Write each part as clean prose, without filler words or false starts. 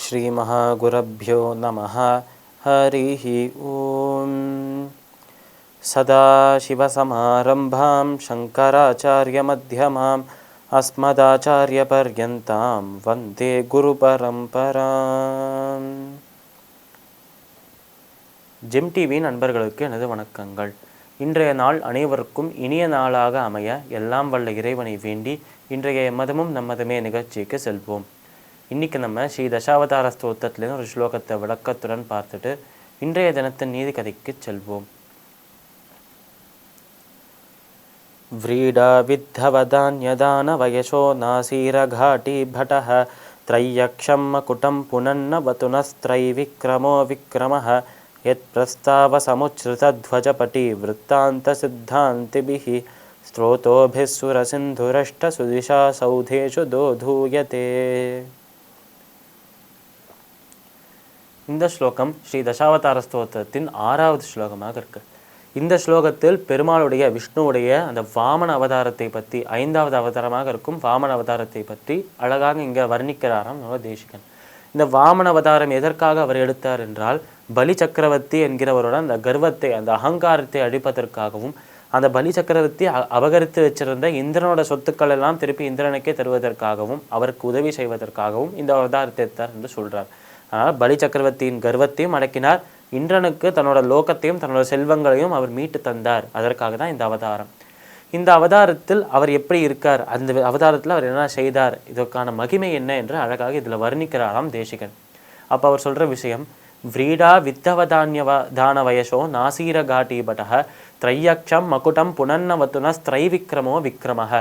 ஸ்ரீ மகாகுரப்யோ நமஹ. ஹரிஹ ஓம். சதாசிவசமாரம்பாம் சங்கராச்சார்யமத்யமாம் அஸ்மதாச்சார்யபர்யந்தாம் வந்தே குருபரம்பராம். GeM TV நண்பர்களுக்கு எனது வணக்கங்கள். இன்றைய நாள் அனைவருக்கும் இனிய நாளாக அமைய எல்லாம் வல்ல இறைவனை வேண்டி இன்றைய மதமும் நம்மதமே நிகழ்ச்சிக்கு செல்வோம். இன்றைக்கி நம்ம ஸ்ரீ தசாவதார ஸ்தோத்திரத்துலேருந்து ஒரு ஸ்லோகத்தை விளக்கத்துடன் பார்த்துட்டு இன்றைய தினத்தின் நீதி கதைக்கு செல்வோம். व्रीडा विद्धवदान्यदान वयशो नासीरघाटी भटः त्रय्यक्षं मकुटं पुनन्नवतुनस्त्रैविक्रमो विक्रमः यत्प्रस्तावसमुच्छ्रितध्वजपटी वृत्तान्तसिद्धान्तिभिः स्त्रोतोभिः सुरसिन्धुरष्टसुदिशा सौधेषु दोधूयते. இந்த ஸ்லோகம் ஸ்ரீ தசாவதார ஸ்தோத்திரத்தின் 6வது ஸ்லோகமாக இருக்கு. இந்த ஸ்லோகத்தில் பெருமாளுடைய விஷ்ணுவுடைய அந்த வாமன அவதாரத்தை பற்றி 5வது அவதாரமாக இருக்கும் வாமன அவதாரத்தை பற்றி அழகாக இங்கே வர்ணிக்கிறாராம் தேசிகன். இந்த வாமன அவதாரம் எதற்காக அவர் எடுத்தார் என்றால் பலி சக்கரவர்த்தி என்கிறவரோட அந்த கர்வத்தை அந்த அகங்காரத்தை அழிப்பதற்காகவும் அந்த பலி சக்கரவர்த்தி அபகரித்து வச்சிருந்த இந்திரனோட சொத்துக்கள் எல்லாம் திருப்பி இந்திரனுக்கே தருவதற்காகவும் அவருக்கு உதவி செய்வதற்காகவும் இந்த அவதாரத்தை எடுத்தார் என்று சொல்றார். ஆனால் பலி சக்கரவர்த்தியின் கர்வத்தையும் அடக்கினார், இந்திரனுக்கு தன்னோட லோகத்தையும் தன்னோட செல்வங்களையும் அவர் மீட்டு தந்தார். அதற்காக தான் இந்த அவதாரம். இந்த அவதாரத்தில் அவர் எப்படி இருக்கார், அந்த அவதாரத்தில் அவர் என்ன செய்தார், இதற்கான மகிமை என்ன என்று அழகாக இதில் வர்ணிக்கிறாராம் தேசிகன். அப்போ அவர் சொல்கிற விஷயம், व्रीडा विद्धवदान्यदान वयशो नासीर घाटी भटः त्रय्यक्षं मकुटं पुनन्नवतुनस्त्रैविक्रमो विक्रमः.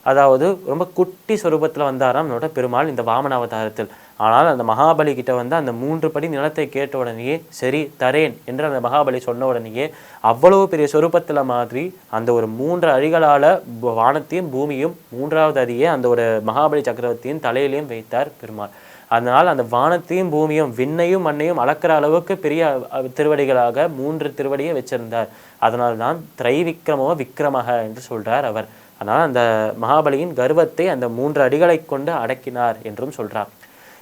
அதாவது ரொம்ப குட்டி சொரூபத்தில் வந்தாராம் நம்மளோட பெருமாள் இந்த வாமன அவதாரத்தில். ஆனால் அந்த மகாபலி கிட்ட வந்து அந்த 3 படி நிலத்தை கேட்ட உடனேயே சரி தரேன் என்று அந்த மகாபலி சொன்ன உடனேயே அவ்வளவு பெரிய சொரூபத்தில் மாதிரி அந்த ஒரு 3 அடிகளால் வானத்தையும் பூமியும் 3வது அடியே அந்த ஒரு மகாபலி சக்கரவர்த்தியின் தலையிலையும் வைத்தார் பெருமாள். அதனால் அந்த வானத்தையும் பூமியும் விண்ணையும் மண்ணையும் அளக்கிற அளவுக்கு பெரிய திருவடிகளாக 3 திருவடியை வச்சிருந்தார். அதனால்தான் திரைவிக்ரமோ விக்ரமக என்று சொல்றார் அவர். அதனால் அந்த மகாபலியின் கர்வத்தை அந்த 3 அடிகளை கொண்டு அடக்கினார் என்றும் சொல்றார்.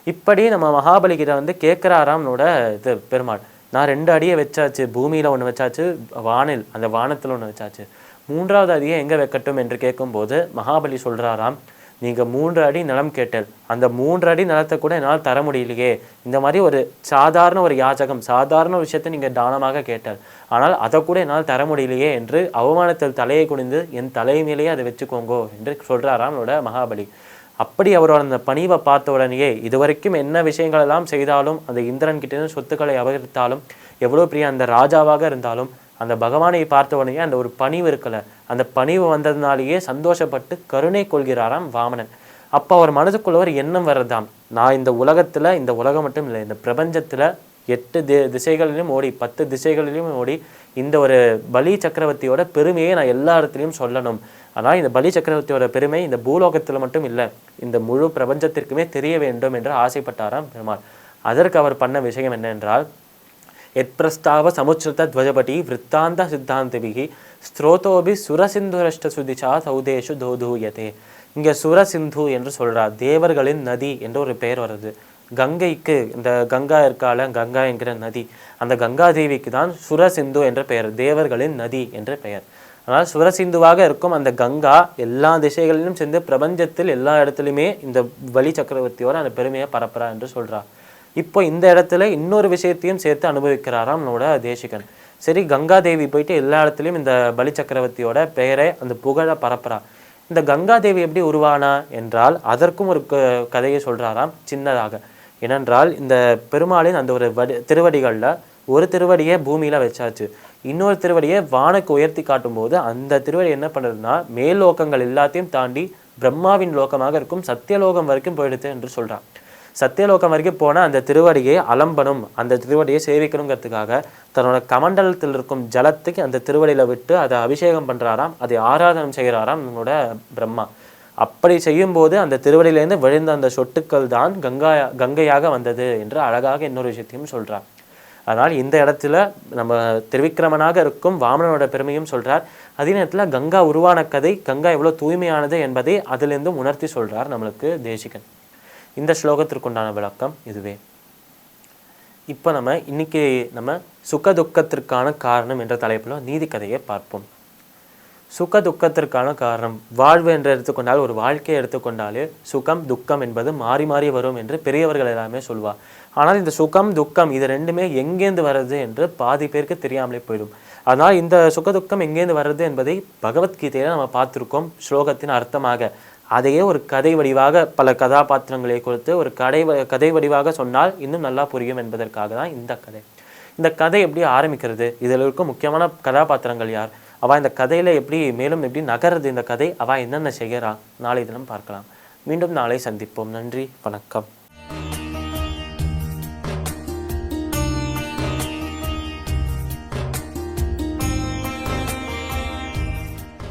இப்படி நம்ம மகாபலி கிட்ட வந்து கேட்கிறாராம் இது பெருமாள், நான் 2 அடியை வச்சாச்சு, பூமியில ஒன்று வச்சாச்சு, வானில் அந்த வானத்தில் ஒன்று வச்சாச்சு, 3வது அடியை எங்க வைக்கட்டும் என்று கேட்கும்போது மகாபலி சொல்றாராம், நீங்க 3 அடி நிலம் கேட்டல், அந்த 3 அடி நிலத்தை கூட என்னால் தர முடியலையே. இந்த மாதிரி ஒரு சாதாரண ஒரு யாச்சகம், சாதாரண விஷயத்தை நீங்க தானமாக கேட்டல், ஆனால் அதை கூட என்னால் தர முடியலையே என்று அவமானத்தில் தலையை குனிந்து என் தலை மேலேயே அதை வச்சுக்கோங்கோ என்று சொல்றாராம் மகாபலி. அப்படி அவரோட அந்த பணிவை பார்த்த உடனேயே இதுவரைக்கும் என்ன விஷயங்கள் எல்லாம் செய்தாலும் அந்த இந்திரன் கிட்ட சொத்துக்களை அபகரித்தாலும் எவ்வளோ பெரிய அந்த ராஜாவாக இருந்தாலும் அந்த பகவானை பார்த்த உடனே அந்த ஒரு பணிவு இருக்கல, அந்த பணிவு வந்ததுனாலேயே சந்தோஷப்பட்டு கருணை கொள்கிறாராம் வாமனன். அப்போ அவர் மனதுக்குள்ள ஒரு எண்ணம் வர்றதாம், நான் இந்த உலகத்துல, இந்த உலகம் மட்டும் இல்லை, இந்த பிரபஞ்சத்துல 8 திசைகளிலும் ஓடி 10 திசைகளிலும் ஓடி இந்த ஒரு பலி சக்கரவர்த்தியோட பெருமையை நான் எல்லா இடத்துலையும் சொல்லணும். ஆனால் இந்த பலி சக்கரவர்த்தியோட பெருமை இந்த பூலோகத்துல மட்டும் இல்லை, இந்த முழு பிரபஞ்சத்திற்குமே தெரிய வேண்டும் என்று ஆசைப்பட்டாராம் பெருமாள். அதற்கு அவர் பண்ண விஷயம் என்னென்றால், எத்பிரஸ்தாவ சமுச்சிருத துவஜபடி விற்த்தாந்த சித்தாந்திபிகி ஸ்ரோதோபி சுரசிந்துரஷ்ட சுதிஷா சௌதேஷு தோதூயதே. இங்கே சுரசிந்து என்று சொல்றார், தேவர்களின் நதி என்று ஒரு பெயர் வருது. கங்கைக்கு, இந்த கங்கா இருக்கால, கங்கா என்கிற நதி, அந்த கங்கா தேவிக்கு தான் சுரசிந்து என்ற பெயர், தேவர்களின் நதி என்ற பெயர். ஆனால் சுரசிந்துவாக இருக்கும் அந்த கங்கா எல்லா திசைகளிலும் சேர்ந்து பிரபஞ்சத்தில் எல்லா இடத்துலையுமே இந்த பலி சக்கரவர்த்தியோட அந்த பெருமையை பரப்புறா என்று சொல்றா. இப்போ இந்த இடத்துல இன்னொரு விஷயத்தையும் சேர்த்து அனுபவிக்கிறாராம் நம்மளோட தேசிகன். சரி, கங்கா தேவி போயிட்டு எல்லா இடத்துலையும் இந்த பலி சக்கரவர்த்தியோட பெயரை அந்த புகழை பரப்புறா. இந்த கங்கா தேவி எப்படி உருவானா என்றால் அதற்கும் ஒரு கதையை சொல்றாராம் சின்னதாக. ஏனென்றால் இந்த பெருமாளின் அந்த ஒரு திருவடிகளில் ஒரு திருவடியை பூமியில வச்சாச்சு, இன்னொரு திருவடியை வானுக்கு உயர்த்தி காட்டும் போது அந்த திருவடி என்ன பண்ணுறதுன்னா மேல் லோகங்கள் எல்லாத்தையும் தாண்டி பிரம்மாவின் லோகமாக இருக்கும் சத்தியலோகம் வரைக்கும் போயிடுது என்று சொல்றான். சத்தியலோகம் வரைக்கும் போனால் அந்த திருவடியை அலம்பணும், அந்த திருவடியை சேவிக்கணுங்கிறதுக்காக தன்னோட கமண்டலத்தில் இருக்கும் ஜலத்துக்கு அந்த திருவடியில விட்டு அதை அபிஷேகம் பண்றாராம், அதை ஆராதனம் செய்கிறாராம் நம்மளோட பிரம்மா. அப்படி செய்யும்போது அந்த திருவடியிலேருந்து விழுந்த அந்த சொட்டுக்கள் தான் கங்கையாக வந்தது என்று அழகாக இன்னொரு விஷயத்தையும் சொல்றார். அதனால் இந்த இடத்துல நம்ம திரிவிக்ரமனாக இருக்கும் வாமனனோட பெருமையும் சொல்றார். அதே நேரத்தில் கங்கா உருவான கதை, கங்கா எவ்வளோ தூய்மையானது என்பதை அதிலிருந்து உணர்த்தி சொல்றார் நம்மளுக்கு தேசிகன். இந்த ஸ்லோகத்திற்குண்டான விளக்கம் இதுவே. இப்போ நம்ம இன்னைக்கு சுக துக்கத்திற்கான காரணம் என்ற தலைப்பில் நீதி கதையை பார்ப்போம். சுக துக்கத்திற்கான காரணம், வாழ்வு என்று எடுத்துக்கொண்டால், ஒரு வாழ்க்கையை எடுத்துக்கொண்டாலே சுகம் துக்கம் என்பது மாறி மாறி வரும் என்று பெரியவர்கள் எல்லாமே சொல்வார். ஆனால் இந்த சுகம் துக்கம் இது ரெண்டுமே எங்கேருந்து வருது என்று பாதி பேருக்கு தெரியாமலே போயிடும். அதனால் இந்த சுக துக்கம் எங்கேருந்து வருது என்பதை பகவத்கீதையில நம்ம பார்த்துருக்கோம் ஸ்லோகத்தின் அர்த்தமாக. அதையே ஒரு கதை வடிவாக பல கதாபாத்திரங்களை கொடுத்து ஒரு கதை வடிவாக சொன்னால் இன்னும் நல்லா புரியும் என்பதற்காக தான் இந்த கதை. இந்த கதை எப்படி ஆரம்பிக்கிறது, இதில் இருக்கும் முக்கியமான கதாபாத்திரங்கள் யார், அவள் இந்த கதையில் மேலும் எப்படி நகருது இந்த கதை, அவள் என்னென்ன செய்கிறா, நாளை தினம் பார்க்கலாம். மீண்டும் நாளை சந்திப்போம். நன்றி, வணக்கம்.